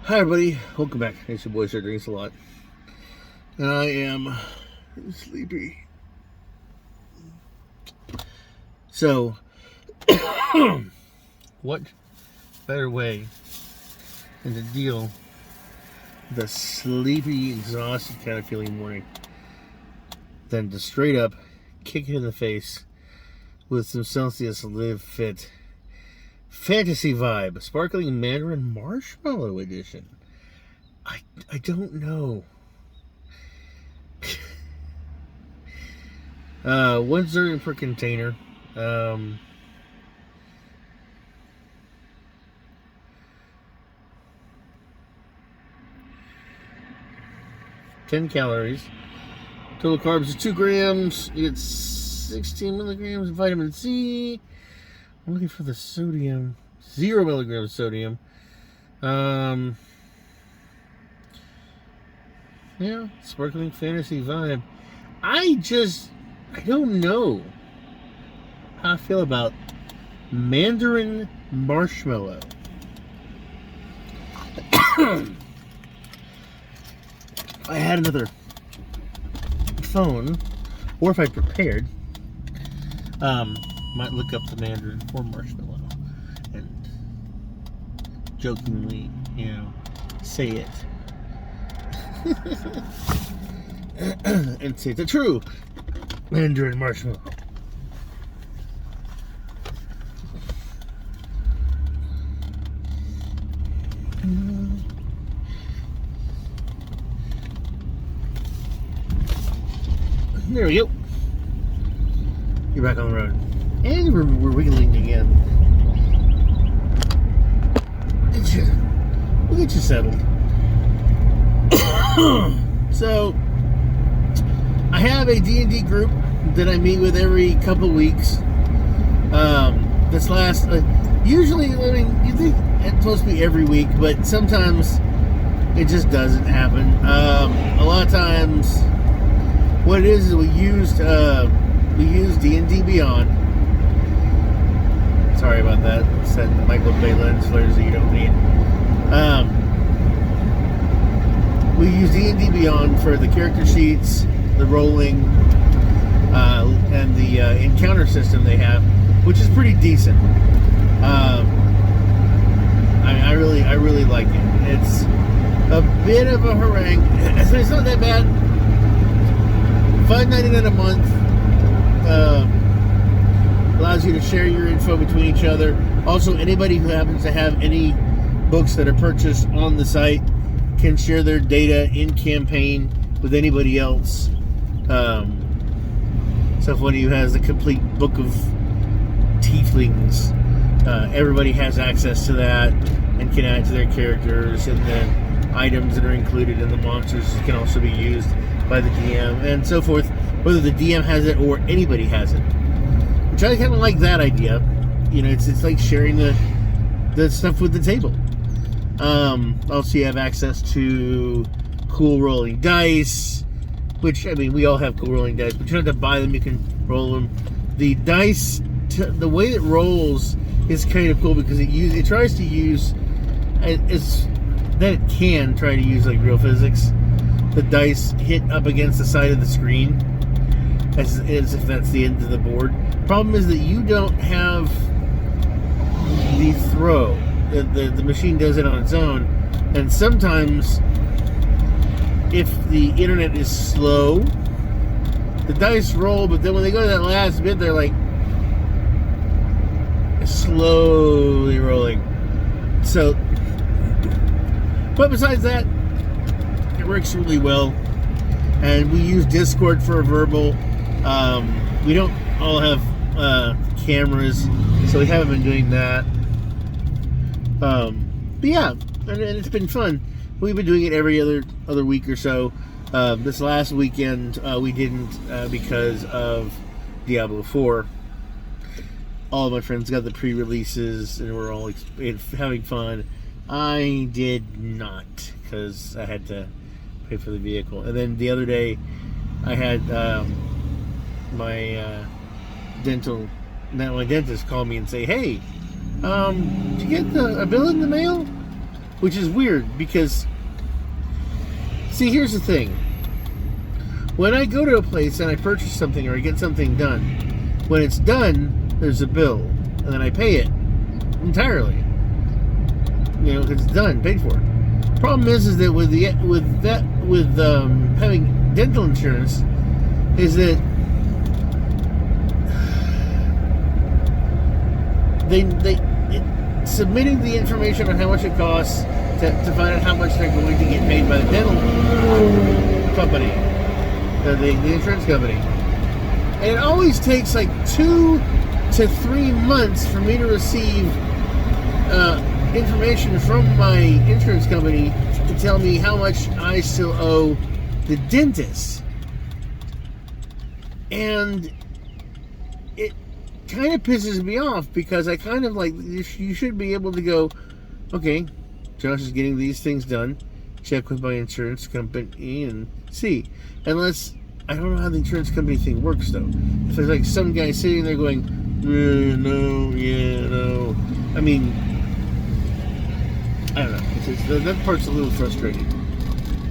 Hi everybody, welcome back. It's your boy Sir Drinks a Lot. And I am sleepy. So, what better way than to deal with a sleepy, exhausted kind of feeling morning than to straight up kick it in the face with some Celsius Live Fit Fantasy Vibe, Sparkling Mandarin Marshmallow Edition. I don't know. 1 serving per container. 10 calories. Total carbs is 2 grams. You get 16 milligrams of vitamin C. I'm looking for the sodium. 0 milligrams sodium. Yeah, Sparkling Fantasy Vibe. I don't know how I feel about Mandarin Marshmallow. I had another phone, or if I prepared, might look up the Mandarin for Marshmallow and jokingly, say it. And say the true Mandarin Marshmallow. There we go. You're back on the road. And we're wiggling again. We'll get you settled. So, I have a D&D group that I meet with every couple weeks. Usually, you think it's supposed to be every week, but sometimes it just doesn't happen. A lot of times, what it is we use D&D Beyond. Sorry about that. Set Michael Bay lens flares that you don't need. We use D&D Beyond for the character sheets, the rolling, and the encounter system they have, which is pretty decent. I really like it. It's a bit of a harangue. It's not that bad. $5.99 a month allows you to share your info between each other. Also, anybody who happens to have any books that are purchased on the site can share their data in campaign with anybody else. So if one of you has a complete book of tieflings, everybody has access to that and can add to their characters, and then items that are included in the monsters can also be used by the DM and so forth, whether the DM has it or anybody has it, which I kind of like that idea. It's like sharing the stuff with the table. Also, you have access to cool rolling dice, which, we all have cool rolling dice, but you don't have to buy them, you can roll them. The dice, the way it rolls is kind of cool because it tries to use, it can try to use like real physics. The dice hit up against the side of the screen as if that's the end of the board. Problem is that you don't have the throw. The machine does it on its own, and sometimes if the internet is slow, the dice roll, but then when they go to that last bit, they're like slowly rolling. So, but besides that, it works really well, and we use Discord for a verbal. We don't all have cameras, so we haven't been doing that. But yeah, and it's been fun. We've been doing it every other week or so. This last weekend we didn't because of Diablo 4. All of my friends got the pre-releases and we're all having fun. I did not because I had to pay for the vehicle. And then the other day I had my dentist call me and say, "Hey, did you get a bill in the mail?" which is weird because, see, here's the thing. When I go to a place and I purchase something or I get something done, when it's done, there's a bill, and then I pay it entirely. You know, because it's done, paid for. Problem is that with having dental insurance, is that submitting the information on how much it costs to find out how much they're going to get paid by the dental company, the insurance company. And it always takes like 2 to 3 months for me to receive information from my insurance company to tell me how much I still owe the dentist. And it kind of pisses me off because I kind of like, you should be able to go, okay, Josh is getting these things done, check with my insurance company and see. Unless, I don't know how the insurance company thing works though. If there's like some guy sitting there going, no. I mean, I don't know. That part's a little frustrating.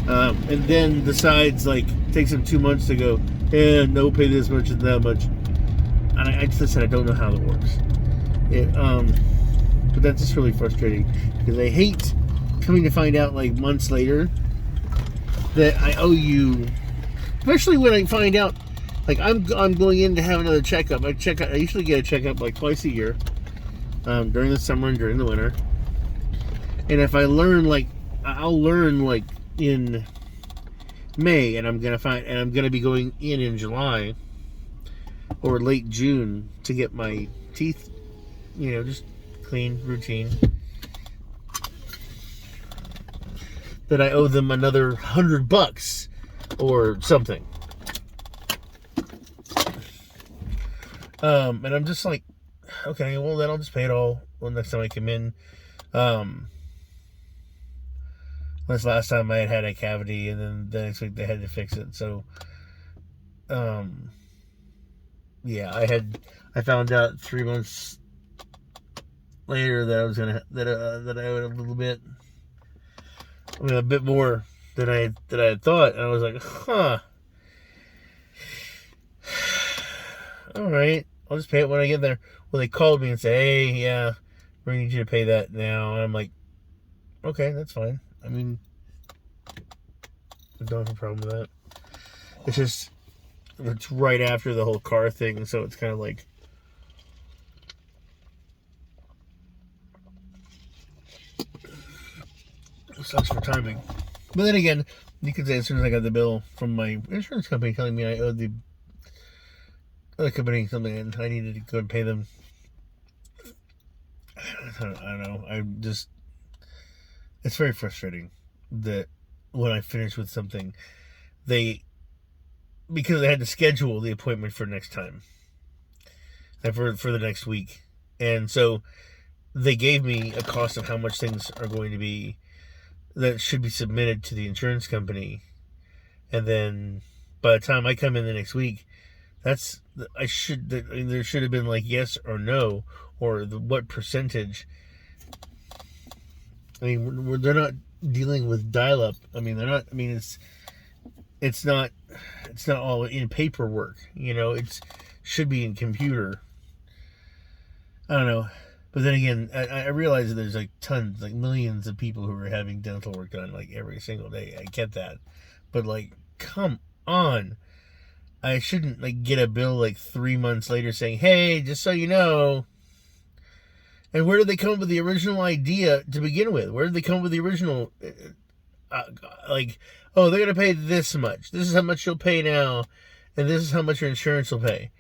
And then decides, like, takes him 2 months to go, no, pay this much and that much. And I just said I don't know how that works. But that's just really frustrating because I hate coming to find out like months later that I owe you. Especially when I find out, like I'm going in to have another checkup. I usually get a checkup like twice a year, during the summer and during the winter. And if I learn, like, I'll learn like in May, and I'm gonna be going in July or late June to get my teeth, just clean, routine. That I owe them another $100 or something. And I'm just like, okay, well then I'll just pay it all next time I come in. This last time I had a cavity, and then the next week they had to fix it. So, yeah, I found out 3 months later that I was that I owed a little bit. I mean, a bit more than I had thought, and I was like, huh. All right, I'll just pay it when I get there. Well, they called me and said, hey, yeah, we need you to pay that now. And I'm like, okay, that's fine. I mean, I don't have a problem with that. It's right after the whole car thing, so it's kind of like, it sucks for timing. But then again, you could say as soon as I got the bill from my insurance company telling me I owed the other company something and I needed to go and pay them, I don't know. It's very frustrating that when I finish with something, because they had to schedule the appointment for next time, and for the next week, and so they gave me a cost of how much things are going to be that should be submitted to the insurance company, and then by the time I come in the next week, there should have been like yes or no, or what percentage. I mean, they're not dealing with dial-up. I mean, they're not. I mean, it's not all in paperwork. It should be in computer. I don't know, but then again, I realize that there's like tons, like millions of people who are having dental work done like every single day. I get that, but like, come on. I shouldn't like get a bill like 3 months later saying, hey, just so you know. And where did they come up with the original idea to begin with? Where did they come up with the original, like, oh, they're going to pay this much. This is how much you'll pay now. And this is how much your insurance will pay.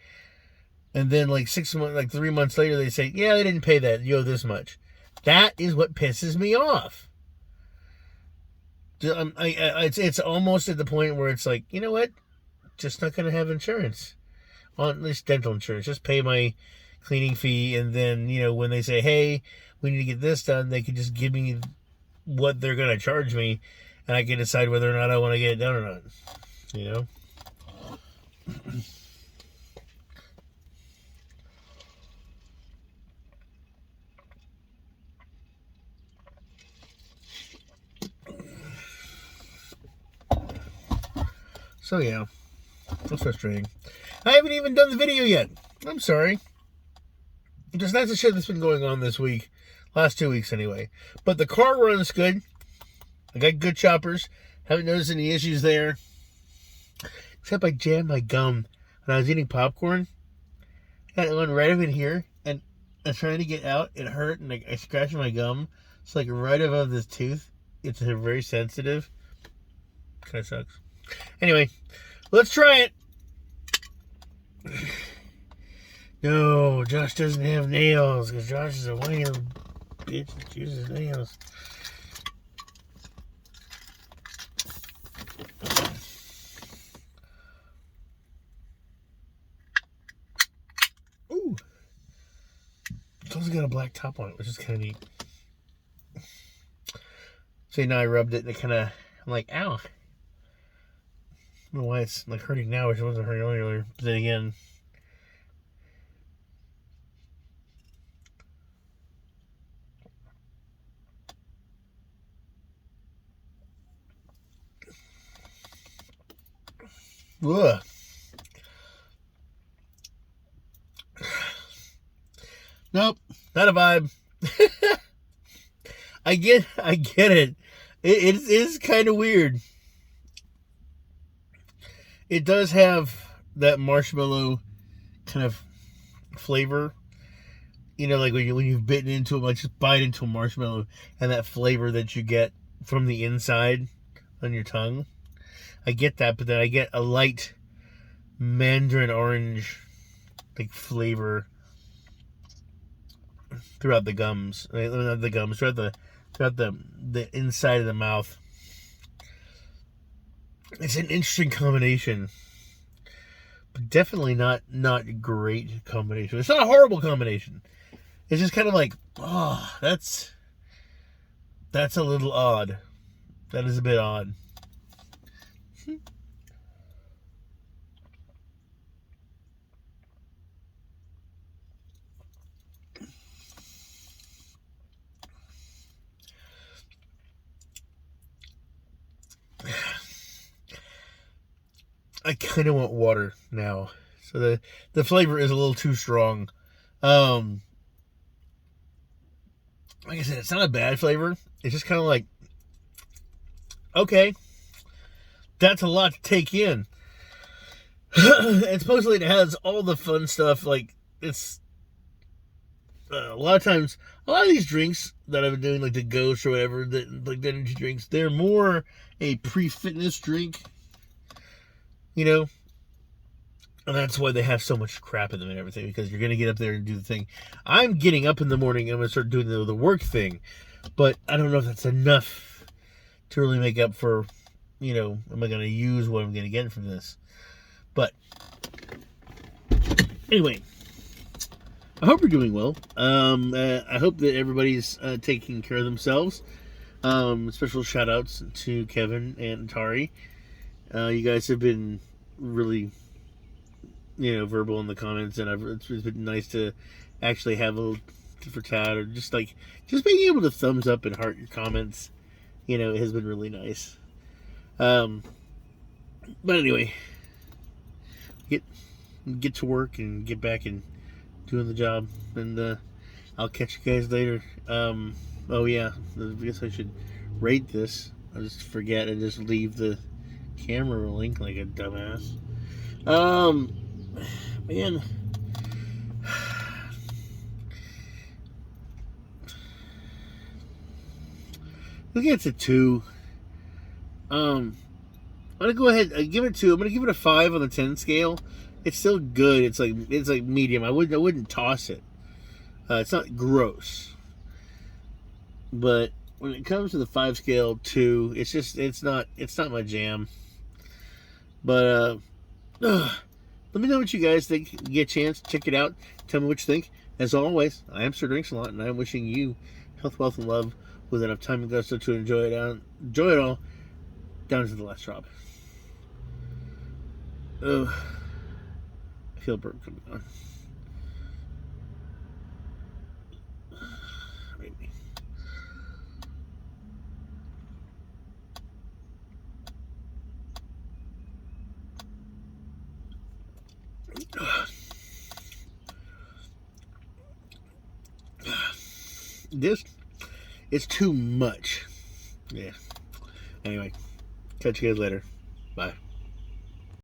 And then like 3 months later, they say, yeah, they didn't pay that. You owe this much. That is what pisses me off. It's almost at the point where it's like, you know what? Just not going to have insurance. At least dental insurance. Just pay my cleaning fee, and then when they say, hey, we need to get this done, they can just give me what they're going to charge me, and I can decide whether or not I want to get it done or not. So yeah, that's frustrating. I haven't even done the video yet. I'm sorry. Just that's the shit that's been going on this week. Last 2 weeks anyway. But the car runs good. I got good choppers. Haven't noticed any issues there. Except I jammed my gum when I was eating popcorn. And it went right up in here. And I was trying to get out. It hurt. And I scratched my gum. It's like right above this tooth. It's very sensitive. Kind of sucks. Anyway, let's try it. No, Josh doesn't have nails because Josh is a whiny little bitch that uses nails. Ooh. It's also got a black top on it, which is kind of neat. See, now I rubbed it and it kind of, I'm like, ow. I don't know why it's like hurting now, which it wasn't hurting earlier. But then again, ugh. Nope, not a vibe. I get it. It is kind of weird. It does have that marshmallow kind of flavor. You know, like when you've bitten into it, like just bite into a marshmallow and that flavor that you get from the inside on your tongue. I get that, but then I get a light mandarin orange like flavor throughout the gums. Not the gums, throughout the inside of the mouth. It's an interesting combination, but definitely not great combination. It's not a horrible combination. It's just kind of like, oh, that's a little odd. That is a bit odd. I kind of want water now. So the flavor is a little too strong. Like I said, it's not a bad flavor. It's just kind of like, okay, that's a lot to take in. And supposedly it has all the fun stuff. Like, it's a lot of times, a lot of these drinks that I've been doing, like the Ghost or whatever, like the energy drinks, they're more a pre-fitness drink. You know, and that's why they have so much crap in them and everything, because you're going to get up there and do the thing. I'm getting up in the morning and I'm going to start doing the work thing, but I don't know if that's enough to really make up for, you know, am I going to use what I'm going to get from this? But anyway, I hope you're doing well. I hope that everybody's taking care of themselves. Special shout outs to Kevin and Atari. You guys have been really, you know, verbal in the comments, and it's been nice to actually have a little tit for tat, or just being able to thumbs up and heart your comments. You know, it has been really nice. But anyway, get to work and get back and doing the job, and I'll catch you guys later. Oh yeah, I guess I should rate this. I just forget and just leave the camera rolling like a dumbass. Man, I think it's a 2. I'm gonna go ahead and give it 2. I'm gonna give it a 5 on the 10 scale. It's still good. It's like medium. I wouldn't toss it. It's not gross, but when it comes to the 5 scale, 2, it's not my jam. But let me know what you guys think. You get a chance, check it out. Tell me what you think. As always, I am Sir Drinks a Lot, and I'm wishing you health, wealth, and love with enough time and gusto to enjoy it all, down to the last drop. Oh, I feel a burp coming on. This is too much. Yeah. Anyway, catch you guys later. Bye.